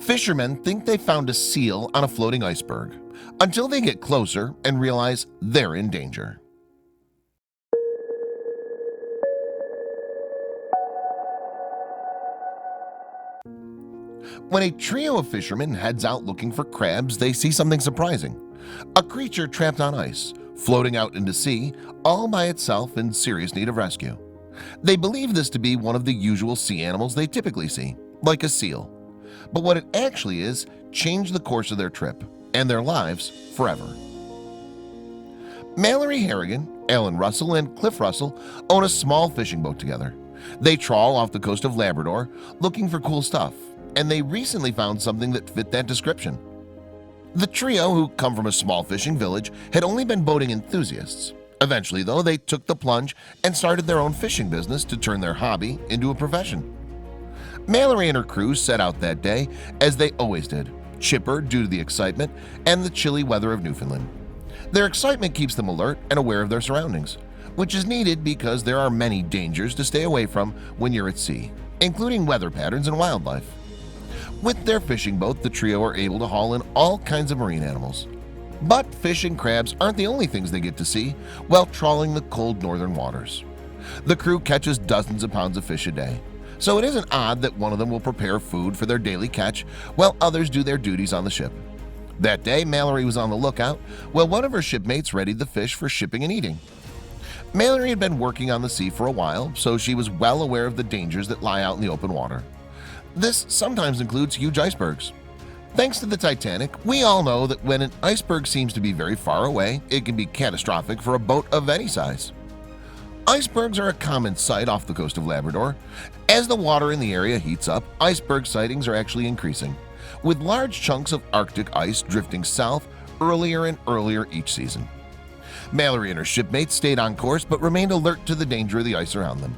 Fishermen think they found a seal on a floating iceberg until they get closer and realize they're in danger. When a trio of fishermen heads out looking for crabs, they see something surprising. A creature trapped on ice, floating out into sea, all by itself in serious need of rescue. They believe this to be one of the usual sea animals they typically see, like a seal. But what it actually is changed the course of their trip and their lives forever. Mallory Harrigan, Alan Russell, and Cliff Russell own a small fishing boat together. They trawl off the coast of Labrador looking for cool stuff, and they recently found something that fit that description. The trio, who come from a small fishing village, had only been boating enthusiasts. Eventually, though, they took the plunge and started their own fishing business to turn their hobby into a profession. Mallory and her crew set out that day, as they always did, chipper due to the excitement and the chilly weather of Newfoundland. Their excitement keeps them alert and aware of their surroundings, which is needed because there are many dangers to stay away from when you're at sea, including weather patterns and wildlife. With their fishing boat, the trio are able to haul in all kinds of marine animals. But fish and crabs aren't the only things they get to see while trawling the cold northern waters. The crew catches dozens of pounds of fish a day, so it isn't odd that one of them will prepare food for their daily catch while others do their duties on the ship. That day, Mallory was on the lookout while one of her shipmates readied the fish for shipping and eating. Mallory had been working on the sea for a while, so she was well aware of the dangers that lie out in the open water. This sometimes includes huge icebergs. Thanks to the Titanic, we all know that when an iceberg seems to be very far away, it can be catastrophic for a boat of any size. Icebergs are a common sight off the coast of Labrador. As the water in the area heats up, iceberg sightings are actually increasing, with large chunks of Arctic ice drifting south earlier and earlier each season. Mallory and her shipmates stayed on course but remained alert to the danger of the ice around them.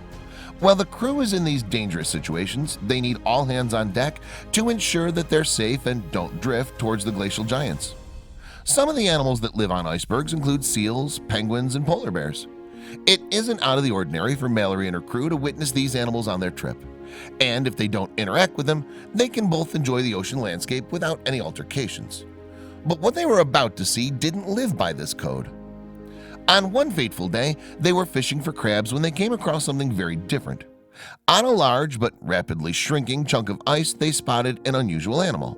While the crew is in these dangerous situations, they need all hands on deck to ensure that they're safe and don't drift towards the glacial giants. Some of the animals that live on icebergs include seals, penguins, and polar bears. It isn't out of the ordinary for Mallory and her crew to witness these animals on their trip. And if they don't interact with them, they can both enjoy the ocean landscape without any altercations. But what they were about to see didn't live by this code. On one fateful day, they were fishing for crabs when they came across something very different. On a large but rapidly shrinking chunk of ice, they spotted an unusual animal.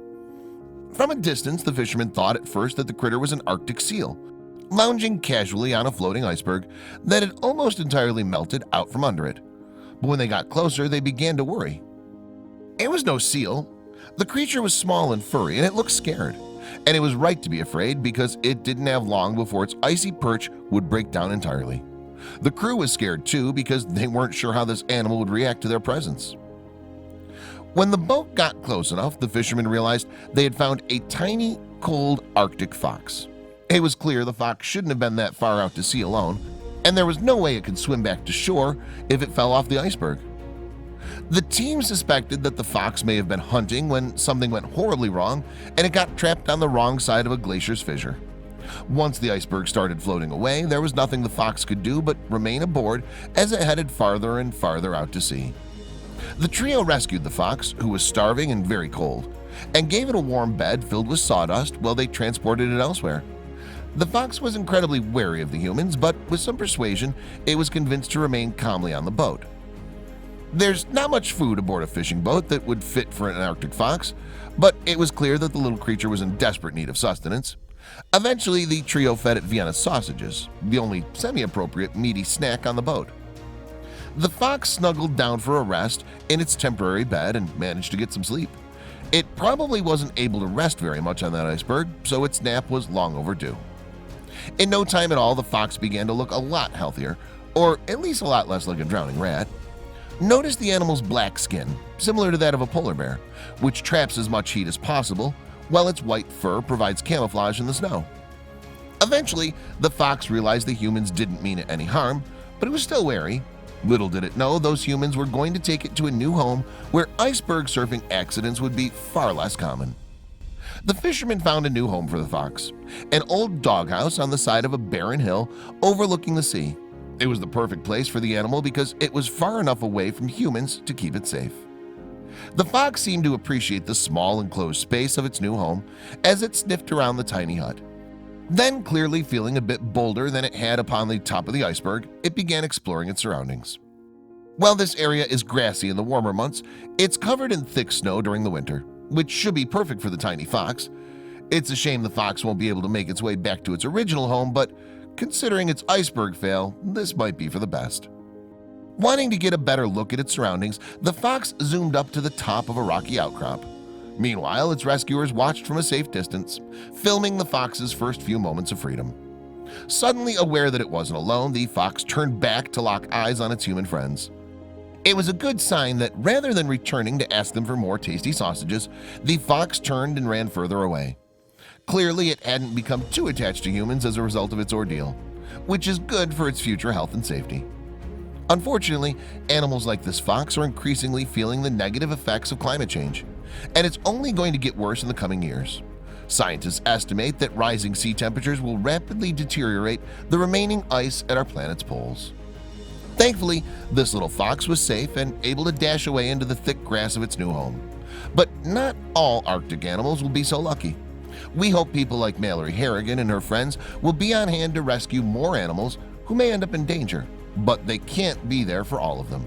From a distance, the fishermen thought at first that the critter was an Arctic seal, lounging casually on a floating iceberg that had almost entirely melted out from under it. But when they got closer, they began to worry. It was no seal. The creature was small and furry, and it looked scared. And it was right to be afraid because it didn't have long before its icy perch would break down entirely. The crew was scared too because they weren't sure how this animal would react to their presence. When the boat got close enough, the fishermen realized they had found a tiny, cold Arctic fox. It was clear the fox shouldn't have been that far out to sea alone, and there was no way it could swim back to shore if it fell off the iceberg. The team suspected that the fox may have been hunting when something went horribly wrong and it got trapped on the wrong side of a glacier's fissure. Once the iceberg started floating away, there was nothing the fox could do but remain aboard as it headed farther and farther out to sea. The trio rescued the fox, who was starving and very cold, and gave it a warm bed filled with sawdust while they transported it elsewhere. The fox was incredibly wary of the humans, but with some persuasion, it was convinced to remain calmly on the boat. There's not much food aboard a fishing boat that would fit for an Arctic fox, but it was clear that the little creature was in desperate need of sustenance. Eventually, the trio fed it Vienna sausages, the only semi-appropriate meaty snack on the boat. The fox snuggled down for a rest in its temporary bed and managed to get some sleep. It probably wasn't able to rest very much on that iceberg, so its nap was long overdue. In no time at all, the fox began to look a lot healthier, or at least a lot less like a drowning rat. Notice the animal's black skin, similar to that of a polar bear, which traps as much heat as possible, while its white fur provides camouflage in the snow. Eventually, the fox realized the humans didn't mean it any harm, but it was still wary. Little did it know those humans were going to take it to a new home where iceberg surfing accidents would be far less common. The fishermen found a new home for the fox, an old doghouse on the side of a barren hill overlooking the sea. It was the perfect place for the animal because it was far enough away from humans to keep it safe. The fox seemed to appreciate the small enclosed space of its new home as it sniffed around the tiny hut. Then, clearly feeling a bit bolder than it had upon the top of the iceberg, it began exploring its surroundings. While this area is grassy in the warmer months, it's covered in thick snow during the winter, which should be perfect for the tiny fox. It's a shame the fox won't be able to make its way back to its original home, but considering its iceberg fail, this might be for the best. Wanting to get a better look at its surroundings, the fox zoomed up to the top of a rocky outcrop. Meanwhile, its rescuers watched from a safe distance, filming the fox's first few moments of freedom. Suddenly aware that it wasn't alone, the fox turned back to lock eyes on its human friends. It was a good sign that rather than returning to ask them for more tasty sausages, the fox turned and ran further away. Clearly, it hadn't become too attached to humans as a result of its ordeal, which is good for its future health and safety. Unfortunately, animals like this fox are increasingly feeling the negative effects of climate change, and it's only going to get worse in the coming years. Scientists estimate that rising sea temperatures will rapidly deteriorate the remaining ice at our planet's poles. Thankfully, this little fox was safe and able to dash away into the thick grass of its new home. But not all Arctic animals will be so lucky. We hope people like Mallory Harrigan and her friends will be on hand to rescue more animals who may end up in danger, but they can't be there for all of them.